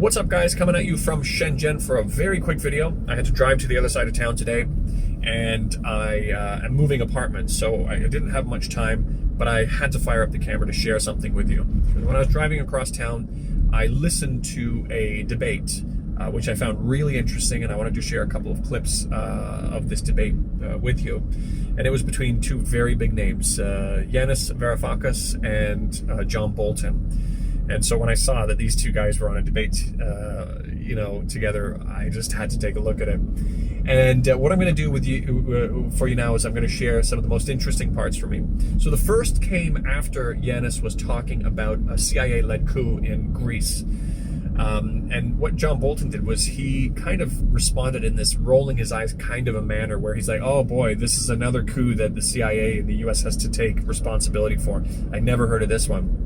What's up, guys? Coming at you from Shenzhen for a very quick video. I had to drive to the other side of town today, and I am moving apartments, so I didn't have much time, but I had to fire up the camera to share something with you. When I was driving across town, I listened to a debate, which I found really interesting, and I wanted to share a couple of clips of this debate with you. And it was between two very big names, Yanis Varoufakis and John Bolton. And so when I saw that these two guys were on a debate, together, I just had to take a look at it. And what I'm going to do with you, for you now, is I'm going to share some of the most interesting parts for me. So the first came after Yanis was talking about a CIA-led coup in Greece. And what John Bolton did was he kind of responded in this rolling his eyes kind of a manner where he's like, oh boy, this is another coup that the CIA and the US has to take responsibility for. I never heard of this one.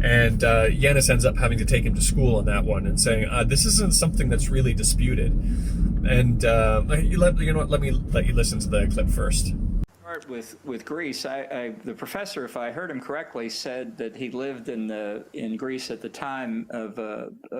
And Yanis ends up having to take him to school on that one and saying, this isn't something that's really disputed. And let me let you listen to the clip first. Start with Greece. The professor, if I heard him correctly, said that he lived in Greece at the time of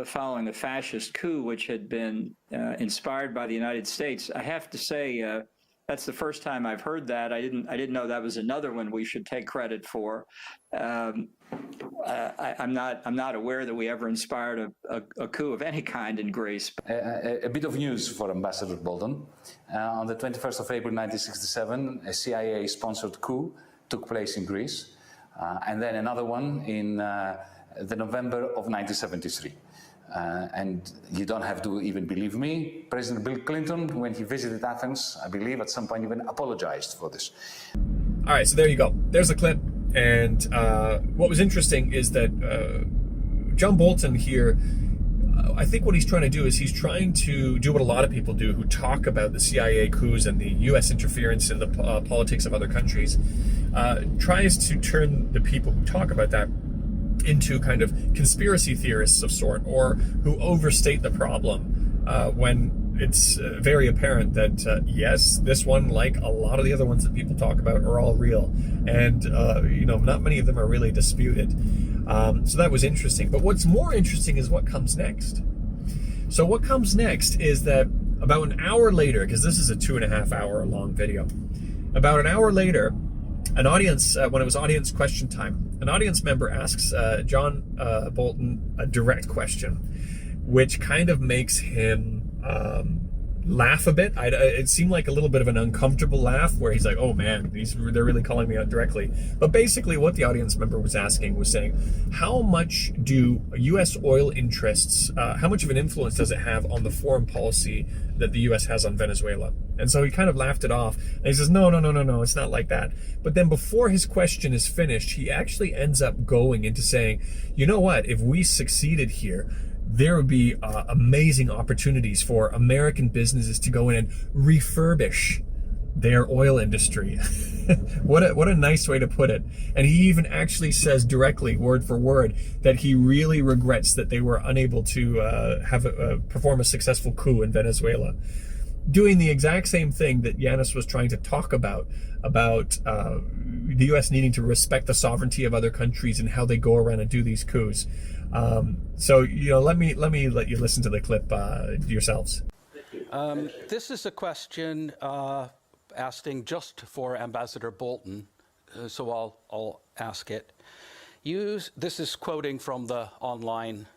following the fascist coup, which had been inspired by the United States. I have to say that's the first time I've heard that. I didn't know that was another one we should take credit for. I'm not aware that we ever inspired a coup of any kind in Greece. A bit of news for Ambassador Bolton. On the 21st of April 1967, a CIA-sponsored coup took place in Greece, and then another one in the November of 1973. And you don't have to even believe me, President Bill Clinton, when he visited Athens, I believe at some point even apologized for this. All right, so there you go. There's the clip. And what was interesting is that John Bolton here, I think what he's trying to do is he's trying to do what a lot of people do who talk about the CIA coups and the US interference in the politics of other countries, tries to turn the people who talk about that into kind of conspiracy theorists of sort, or who overstate the problem when it's very apparent that yes, this one, like a lot of the other ones that people talk about, are all real, and not many of them are really disputed. So that was interesting. But what's more interesting is what comes next. So what comes next is that about an hour later, because this is a 2.5 hour long video, about an hour later, an audience, when it was audience question time, an audience member asks John Bolton a direct question, which kind of makes him laugh a bit. It seemed like a little bit of an uncomfortable laugh where he's like, oh man, they're really calling me out directly. But basically what the audience member was asking was saying, how much do US oil interests, how much of an influence does it have on the foreign policy that the US has on Venezuela? And so he kind of laughed it off, and he says, no, it's not like that. But then before his question is finished, he actually ends up going into saying, you know what, if we succeeded here, there would be amazing opportunities for American businesses to go in and refurbish their oil industry. What a nice way to put it. And he even actually says directly, word for word, that he really regrets that they were unable to perform a successful coup in Venezuela. Doing the exact same thing that Yanis was trying to talk about the U.S. needing to respect the sovereignty of other countries and how they go around and do these coups. So let me let you listen to the clip yourselves. This is a question asking just for Ambassador Bolton, so I'll ask it. This is quoting from the online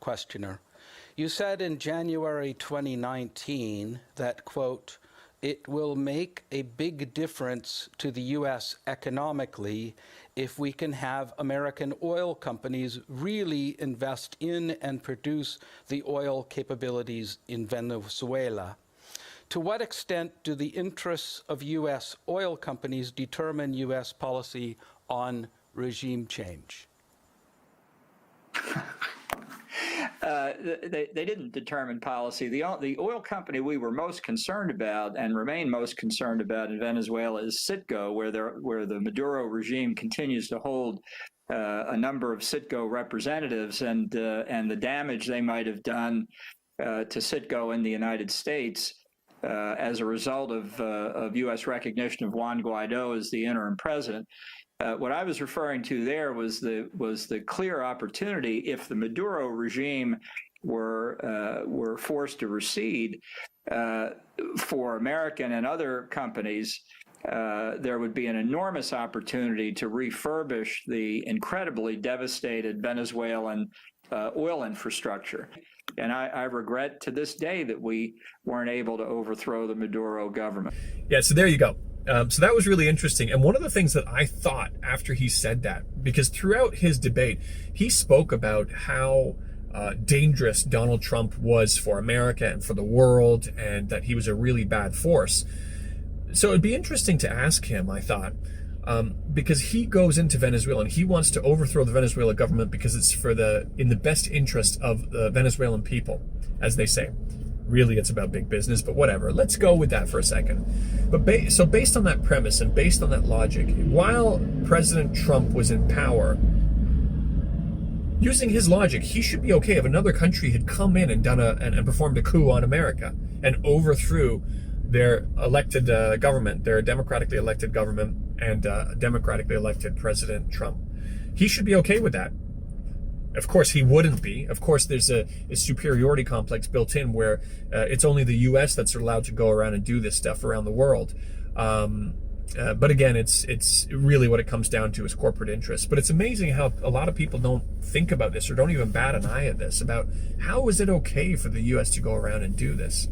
questioner. You said in January 2019 that, quote, it will make a big difference to the U.S. economically if we can have American oil companies really invest in and produce the oil capabilities in Venezuela. To what extent do the interests of U.S. oil companies determine U.S. policy on regime change? They didn't determine policy. The oil company we were most concerned about and remain most concerned about in Venezuela is Citgo, where the Maduro regime continues to hold a number of Citgo representatives, and the damage they might have done to Citgo in the United States as a result of U.S. recognition of Juan Guaido as the interim president. What I was referring to there was the clear opportunity if the Maduro regime were forced to recede for American and other companies. There would be an enormous opportunity to refurbish the incredibly devastated Venezuelan oil infrastructure. And I regret to this day that we weren't able to overthrow the Maduro government. Yeah, so there you go. So that was really interesting. And one of the things that I thought after he said that, because throughout his debate, he spoke about how dangerous Donald Trump was for America and for the world, and that he was a really bad force. So it'd be interesting to ask him, I thought, because he goes into Venezuela and he wants to overthrow the Venezuelan government because it's in the best interest of the Venezuelan people, as they say. Really, it's about big business, but whatever. Let's go with that for a second. But so based on that premise and based on that logic, while President Trump was in power, using his logic, he should be okay if another country had come in and done and performed a coup on America and overthrew their elected government, their democratically elected government, and democratically elected President Trump. He should be okay with that. Of course, he wouldn't be. Of course, there's a superiority complex built in where it's only the U.S. that's allowed to go around and do this stuff around the world. But again, it's really what it comes down to is corporate interests. But it's amazing how a lot of people don't think about this or don't even bat an eye at this, about how is it okay for the U.S. to go around and do this.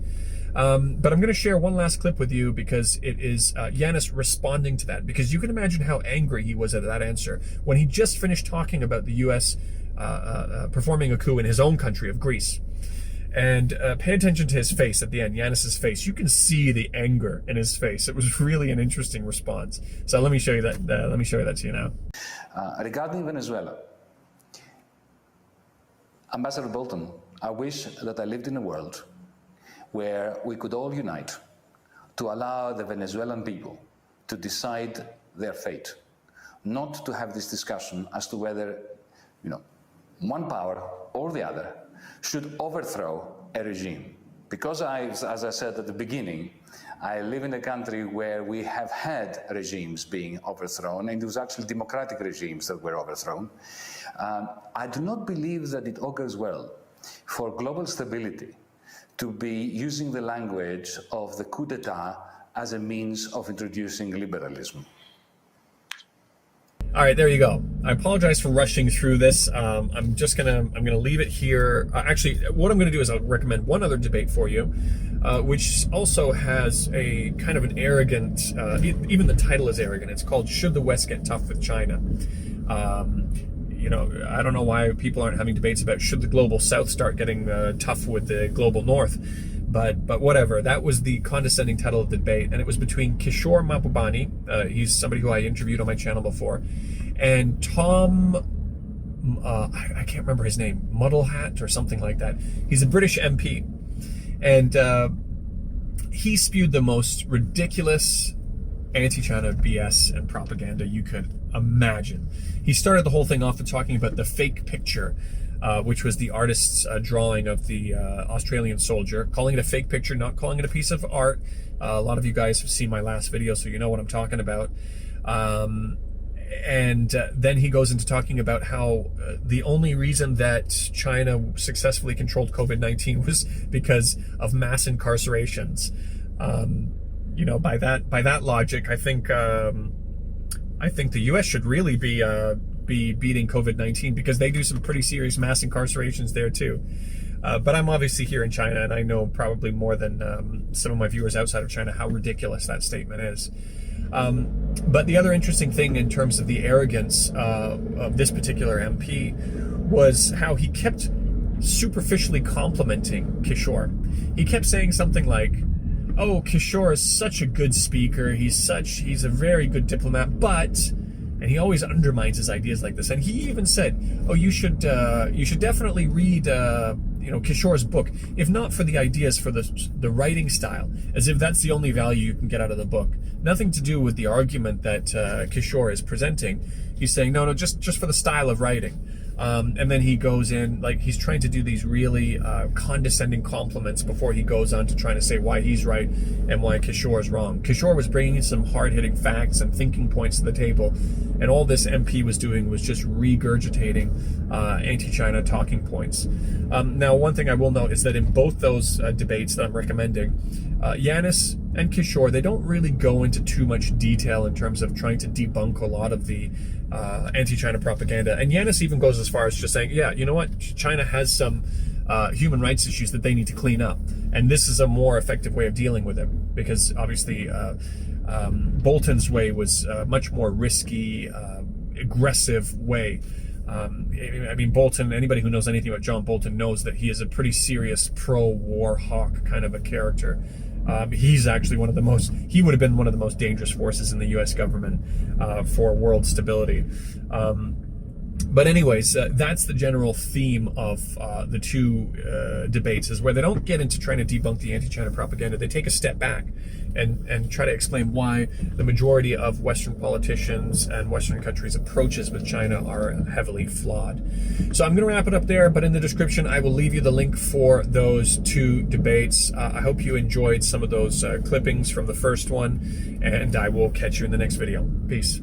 But I'm going to share one last clip with you because it is Yanis responding to that, because you can imagine how angry he was at that answer when he just finished talking about the U.S. Performing a coup in his own country of Greece. And pay attention to his face at the end, Yanis's face. You can see the anger in his face. It was really an interesting response. So let me show you that. Let me show you that to you now. Regarding Venezuela, Ambassador Bolton, I wish that I lived in a world where we could all unite to allow the Venezuelan people to decide their fate, not to have this discussion as to whether, one power or the other should overthrow a regime. Because as I said at the beginning, I live in a country where we have had regimes being overthrown, and it was actually democratic regimes that were overthrown. I do not believe that it augurs well for global stability to be using the language of the coup d'etat as a means of introducing liberalism. All right, there you go. I apologize for rushing through this. I'm gonna leave it here. Actually, what I'm gonna do is I'll recommend one other debate for you, which also has a kind of an arrogant, even the title is arrogant. It's called "Should the West Get Tough with China?" I don't know why people aren't having debates about should the global South start getting tough with the global North, but whatever. That was the condescending title of the debate, and it was between Kishore Mahbubani, he's somebody who I interviewed on my channel before, and Tom, I can't remember his name, Muddlehat or something like that. He's a British MP, and he spewed the most ridiculous anti-China BS and propaganda you could imagine. He started the whole thing off with talking about the fake picture, which was the artist's drawing of the Australian soldier, calling it a fake picture, not calling it a piece of art. A lot of you guys have seen my last video, so you know what I'm talking about. And then he goes into talking about how the only reason that China successfully controlled COVID-19 was because of mass incarcerations. By that logic, I think the U.S. should really be beating COVID-19 because they do some pretty serious mass incarcerations there too. But I'm obviously here in China, and I know probably more than some of my viewers outside of China how ridiculous that statement is. But the other interesting thing in terms of the arrogance of this particular MP was how he kept superficially complimenting Kishore. He kept saying something like, "Oh, Kishore is such a good speaker. He's a very good diplomat, but," and he always undermines his ideas like this. And he even said, "Oh, you should definitely read, Kishore's book, if not for the ideas, for the writing style," as if that's the only value you can get out of the book. Nothing to do with the argument that Kishore is presenting. He's saying, no, just for the style of writing. And then he goes in, like he's trying to do these really condescending compliments before he goes on to trying to say why he's right and why Kishore is wrong. Kishore was bringing some hard-hitting facts and thinking points to the table, and all this MP was doing was just regurgitating anti-China talking points. Now, one thing I will note is that in both those debates that I'm recommending, Yanis and Kishore, they don't really go into too much detail in terms of trying to debunk a lot of the anti-China propaganda. And Yanis even goes as far as just saying, yeah, you know what, China has some human rights issues that they need to clean up. And this is a more effective way of dealing with it, because obviously Bolton's way was a much more risky, aggressive way. I mean, Bolton, anybody who knows anything about John Bolton knows that he is a pretty serious pro-war hawk kind of a character. He's actually he would have been one of the most dangerous forces in the US government for world stability. But anyways, that's the general theme of the two debates, is where they don't get into trying to debunk the anti-China propaganda. They take a step back and try to explain why the majority of Western politicians and Western countries' approaches with China are heavily flawed. So I'm going to wrap it up there, but in the description I will leave you the link for those two debates. I hope you enjoyed some of those clippings from the first one, and I will catch you in the next video. Peace.